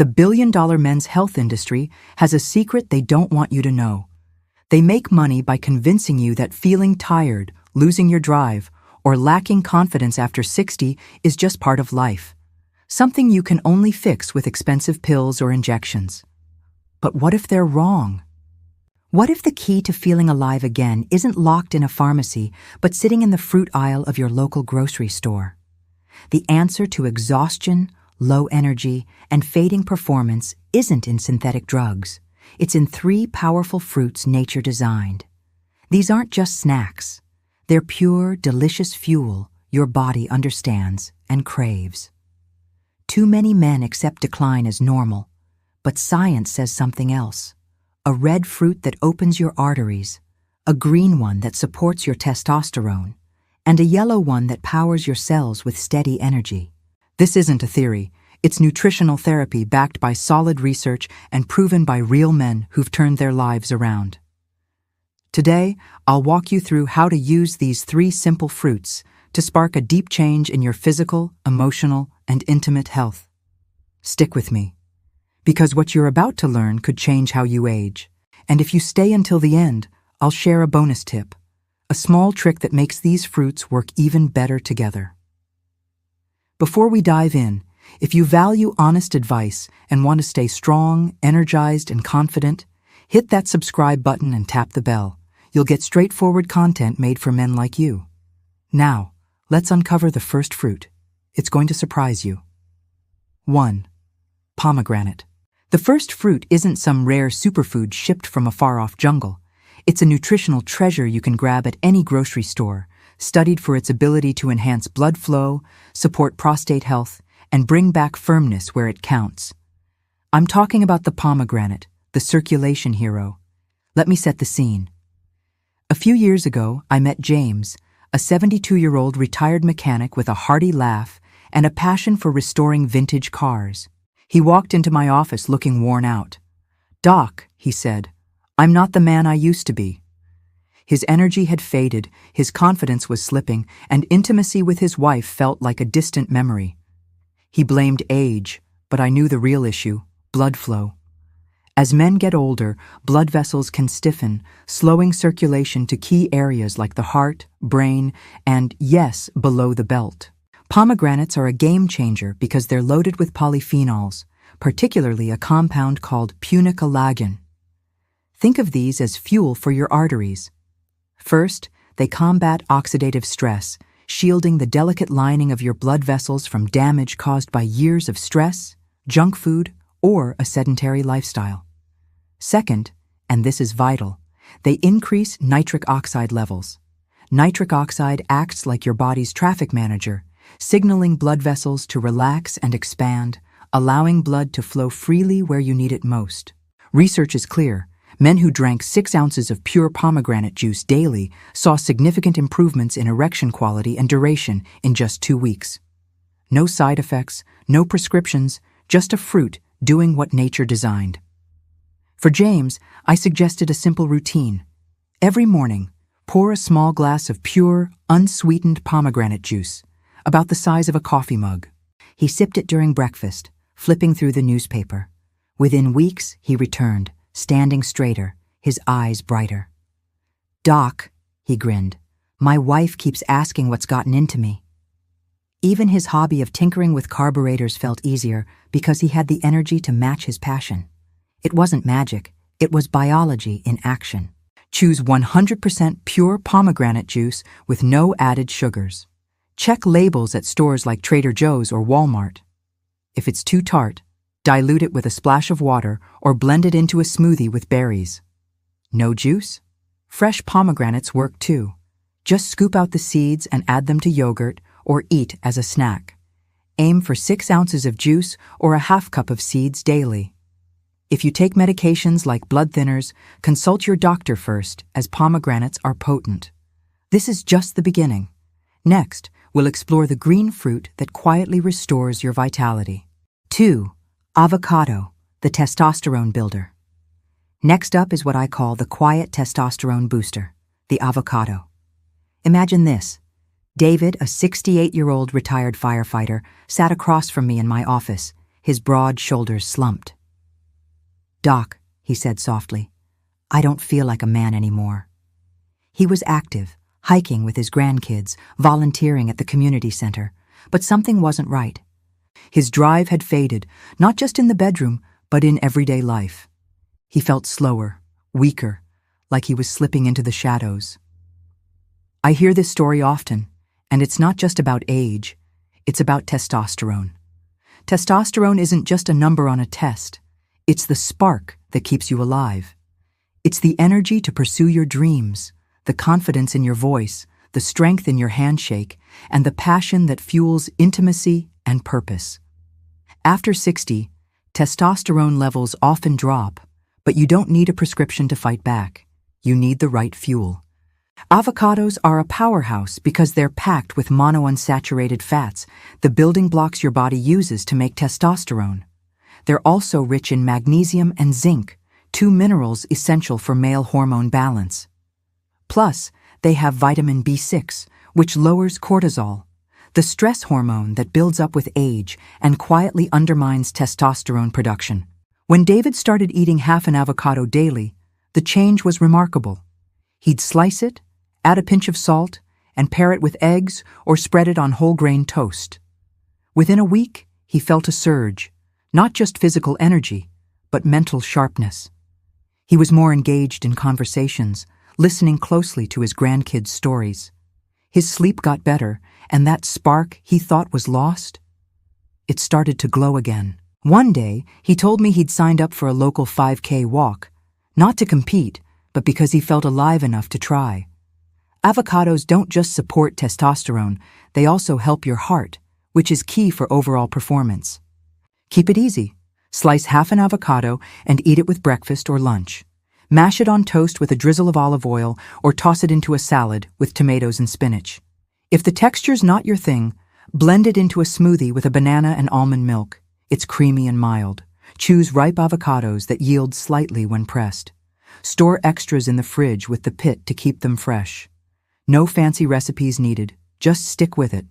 The billion-dollar men's health industry has a secret they don't want you to know. They make money by convincing you that feeling tired, losing your drive, or lacking confidence after 60 is just part of life, something you can only fix with expensive pills or injections. But what if they're wrong? What if the key to feeling alive again isn't locked in a pharmacy, but sitting in the fruit aisle of your local grocery store? The answer to exhaustion, low energy, and fading performance isn't in synthetic drugs. It's in 3 powerful fruits nature designed. These aren't just snacks. They're pure, delicious fuel your body understands and craves. Too many men accept decline as normal, but science says something else. A red fruit that opens your arteries, a green one that supports your testosterone, and a yellow one that powers your cells with steady energy. This isn't a theory. It's nutritional therapy backed by solid research and proven by real men who've turned their lives around. Today, I'll walk you through how to use these 3 simple fruits to spark a deep change in your physical, emotional, and intimate health. Stick with me, because what you're about to learn could change how you age. And if you stay until the end, I'll share a bonus tip, a small trick that makes these fruits work even better together. Before we dive in, if you value honest advice and want to stay strong, energized, and confident, hit that subscribe button and tap the bell. You'll get straightforward content made for men like you. Now, let's uncover the first fruit. It's going to surprise you. 1. Pomegranate. The first fruit isn't some rare superfood shipped from a far-off jungle. It's a nutritional treasure you can grab at any grocery store, studied for its ability to enhance blood flow, support prostate health, and bring back firmness where it counts. I'm talking about the pomegranate, the circulation hero. Let me set the scene. A few years ago, I met James, a 72-year-old retired mechanic with a hearty laugh and a passion for restoring vintage cars. He walked into my office looking worn out. "Doc," he said, "I'm not the man I used to be." His energy had faded, his confidence was slipping, and intimacy with his wife felt like a distant memory. He blamed age, but I knew the real issue: blood flow. As men get older, blood vessels can stiffen, slowing circulation to key areas like the heart, brain, and, yes, below the belt. Pomegranates are a game changer because they're loaded with polyphenols, particularly a compound called punicalagin. Think of these as fuel for your arteries. First, they combat oxidative stress, shielding the delicate lining of your blood vessels from damage caused by years of stress, junk food, or a sedentary lifestyle. Second, and this is vital, they increase nitric oxide levels. Nitric oxide acts like your body's traffic manager, signaling blood vessels to relax and expand, allowing blood to flow freely where you need it most. Research is clear. Men who drank 6 ounces of pure pomegranate juice daily saw significant improvements in erection quality and duration in just 2 weeks. No side effects, no prescriptions, just a fruit doing what nature designed. For James, I suggested a simple routine. Every morning, pour a small glass of pure, unsweetened pomegranate juice, about the size of a coffee mug. He sipped it during breakfast, flipping through the newspaper. Within weeks, he returned, standing straighter, his eyes brighter. "Doc," he grinned, "my wife keeps asking what's gotten into me." Even his hobby of tinkering with carburetors felt easier because he had the energy to match his passion. It wasn't magic, it was biology in action. Choose 100% pure pomegranate juice with no added sugars. Check labels at stores like Trader Joe's or Walmart. If it's too tart, dilute it with a splash of water or blend it into a smoothie with berries. No juice? Fresh pomegranates work too. Just scoop out the seeds and add them to yogurt or eat as a snack. Aim for 6 ounces of juice or a half cup of seeds daily. If you take medications like blood thinners, consult your doctor first, as pomegranates are potent. This is just the beginning. Next, we'll explore the green fruit that quietly restores your vitality. 2. Avocado, the testosterone builder. Next up is what I call the quiet testosterone booster, the avocado. Imagine this. David, a 68-year-old retired firefighter, sat across from me in my office, His broad shoulders slumped. "Doc," he said softly, "I don't feel like a man anymore." He was active, hiking with his grandkids, volunteering at the community center, but something wasn't right. His drive had faded, not just in the bedroom, but in everyday life. He felt slower, weaker, like he was slipping into the shadows. I hear this story often, and it's not just about age, it's about testosterone. Testosterone isn't just a number on a test. It's the spark that keeps you alive. It's the energy to pursue your dreams, the confidence in your voice, the strength in your handshake, and the passion that fuels intimacy and purpose. After 60, testosterone levels often drop, but you don't need a prescription to fight back. You need the right fuel. Avocados are a powerhouse because they're packed with monounsaturated fats, the building blocks your body uses to make testosterone. They're also rich in magnesium and zinc, two minerals essential for male hormone balance. Plus, they have vitamin B6, which lowers cortisol, the stress hormone that builds up with age and quietly undermines testosterone production. When David started eating half an avocado daily, the change was remarkable. He'd slice it, add a pinch of salt, and pair it with eggs or spread it on whole grain toast. Within a week, he felt a surge, not just physical energy, but mental sharpness. He was more engaged in conversations, listening closely to his grandkids' stories. His sleep got better, and that spark he thought was lost, it started to glow again. One day, he told me he'd signed up for a local 5K walk, not to compete, but because he felt alive enough to try. Avocados don't just support testosterone, they also help your heart, which is key for overall performance. Keep it easy. Slice half an avocado and eat it with breakfast or lunch. Mash it on toast with a drizzle of olive oil or toss it into a salad with tomatoes and spinach. If the texture's not your thing, blend it into a smoothie with a banana and almond milk. It's creamy and mild. Choose ripe avocados that yield slightly when pressed. Store extras in the fridge with the pit to keep them fresh. No fancy recipes needed, just stick with it.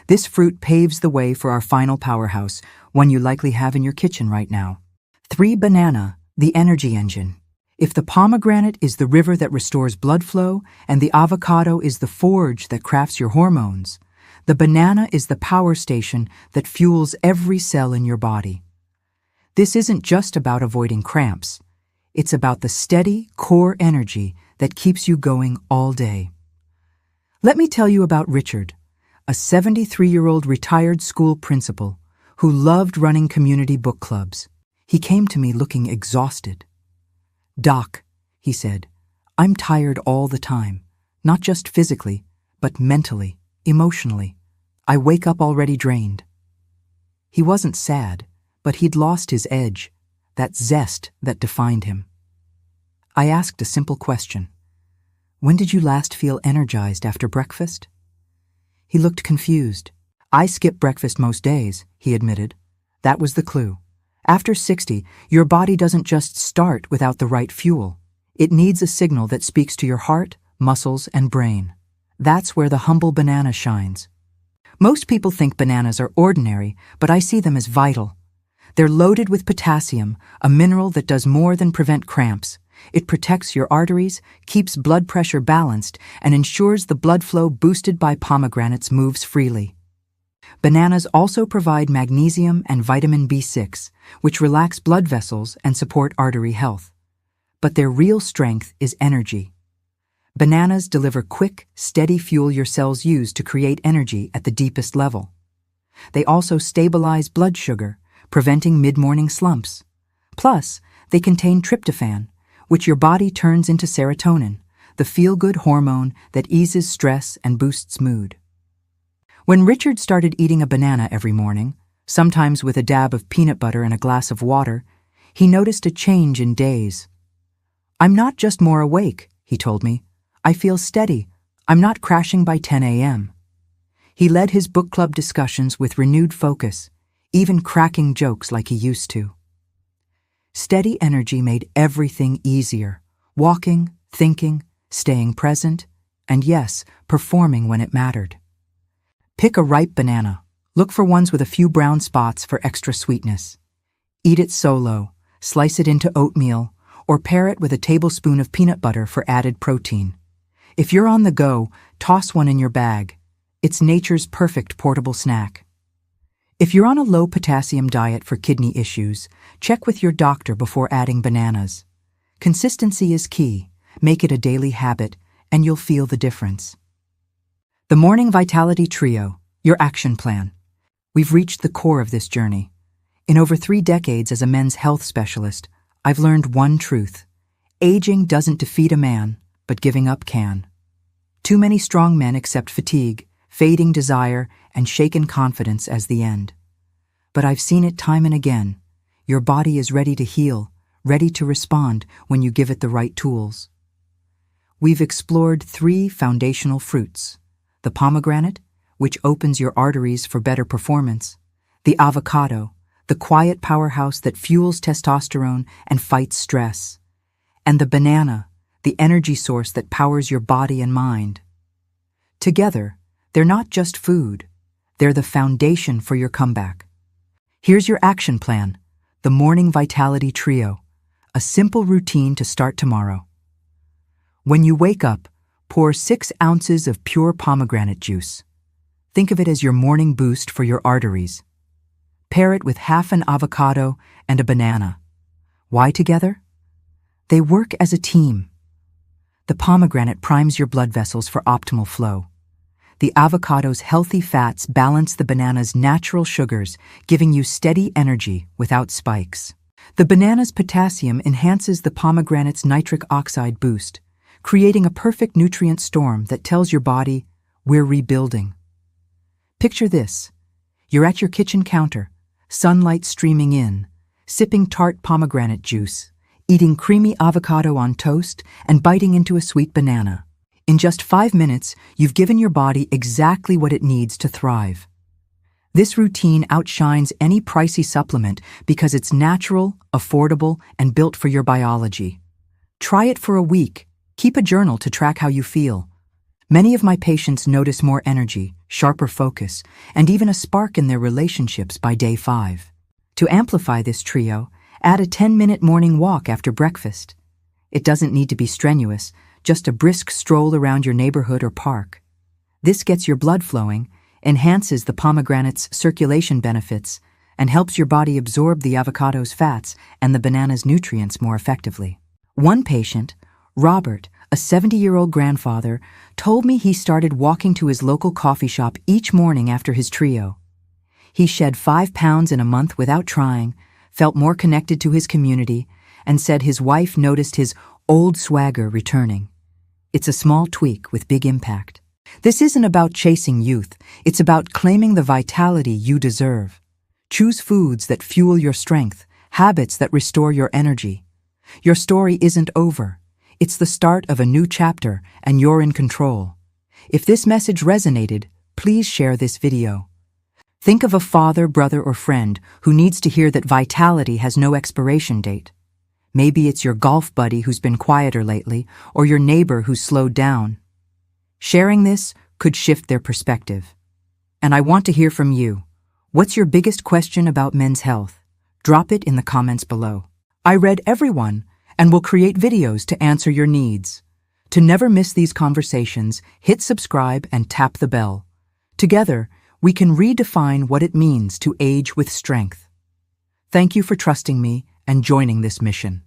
This fruit paves the way for our final powerhouse, one you likely have in your kitchen right now. 3. Banana, the energy engine. If the pomegranate is the river that restores blood flow and the avocado is the forge that crafts your hormones, the banana is the power station that fuels every cell in your body. This isn't just about avoiding cramps. It's about the steady, core energy that keeps you going all day. Let me tell you about Richard, a 73-year-old retired school principal who loved running community book clubs. He came to me looking exhausted. "Doc," he said, "I'm tired all the time, not just physically, but mentally, emotionally. I wake up already drained." He wasn't sad, but he'd lost his edge, that zest that defined him. I asked a simple question. "When did you last feel energized after breakfast?" He looked confused. "I skip breakfast most days," he admitted. That was the clue. After 60, your body doesn't just start without the right fuel. It needs a signal that speaks to your heart, muscles, and brain. That's where the humble banana shines. Most people think bananas are ordinary, but I see them as vital. They're loaded with potassium, a mineral that does more than prevent cramps. It protects your arteries, keeps blood pressure balanced, and ensures the blood flow boosted by pomegranates moves freely. Bananas also provide magnesium and vitamin B6, which relax blood vessels and support artery health. But their real strength is energy. Bananas deliver quick, steady fuel your cells use to create energy at the deepest level. They also stabilize blood sugar, preventing mid-morning slumps. Plus, they contain tryptophan, which your body turns into serotonin, the feel-good hormone that eases stress and boosts mood. When Richard started eating a banana every morning, sometimes with a dab of peanut butter and a glass of water, he noticed a change in days. "I'm not just more awake," he told me. "I feel steady. I'm not crashing by 10 a.m. He led his book club discussions with renewed focus, even cracking jokes like he used to. Steady energy made everything easier, walking, thinking, staying present, and yes, performing when it mattered. Pick a ripe banana, Look for ones with a few brown spots for extra sweetness. Eat it solo, slice it into oatmeal, or pair it with a tablespoon of peanut butter for added protein. If you're on the go, toss one in your bag. It's nature's perfect portable snack. If you're on a low-potassium diet for kidney issues, check with your doctor before adding bananas. Consistency is key. Make it a daily habit, and you'll feel the difference. The Morning Vitality Trio, your action plan. We've reached the core of this journey. In over 3 decades as a men's health specialist, I've learned one truth. Aging doesn't defeat a man, but giving up can. Too many strong men accept fatigue, fading desire, and shaken confidence as the end. But I've seen it time and again. Your body is ready to heal, ready to respond when you give it the right tools. We've explored 3 foundational fruits: the pomegranate, which opens your arteries for better performance; the avocado, the quiet powerhouse that fuels testosterone and fights stress; and the banana, the energy source that powers your body and mind. Together, they're not just food, they're the foundation for your comeback. Here's your action plan, the Morning Vitality Trio, a simple routine to start tomorrow. When you wake up, pour 6 ounces of pure pomegranate juice. Think of it as your morning boost for your arteries. Pair it with half an avocado and a banana. Why together? They work as a team. The pomegranate primes your blood vessels for optimal flow. The avocado's healthy fats balance the banana's natural sugars, giving you steady energy without spikes. The banana's potassium enhances the pomegranate's nitric oxide boost, creating a perfect nutrient storm that tells your body, we're rebuilding. Picture this. You're at your kitchen counter, sunlight streaming in, sipping tart pomegranate juice, eating creamy avocado on toast, and biting into a sweet banana. In just 5 minutes, you've given your body exactly what it needs to thrive. This routine outshines any pricey supplement because it's natural, affordable, and built for your biology. Try it for a week. Keep a journal to track how you feel. Many of my patients notice more energy, sharper focus, and even a spark in their relationships by day 5. To amplify this trio, add a 10-minute morning walk after breakfast. It doesn't need to be strenuous, just a brisk stroll around your neighborhood or park. This gets your blood flowing, enhances the pomegranate's circulation benefits, and helps your body absorb the avocado's fats and the banana's nutrients more effectively. One patient, Robert, a 70-year-old grandfather, told me he started walking to his local coffee shop each morning after his trio. He shed 5 pounds in a month without trying, felt more connected to his community, and said his wife noticed his old swagger returning. It's a small tweak with big impact. This isn't about chasing youth, it's about claiming the vitality you deserve. Choose foods that fuel your strength, habits that restore your energy. Your story isn't over. It's the start of a new chapter, and you're in control. If this message resonated, please share this video. Think of a father, brother, or friend who needs to hear that vitality has no expiration date. Maybe it's your golf buddy who's been quieter lately, or your neighbor who's slowed down. Sharing this could shift their perspective. And I want to hear from you. What's your biggest question about men's health? Drop it in the comments below. I read everyone, and will create videos to answer your needs. To never miss these conversations, hit subscribe and tap the bell. Together, we can redefine what it means to age with strength. Thank you for trusting me and joining this mission.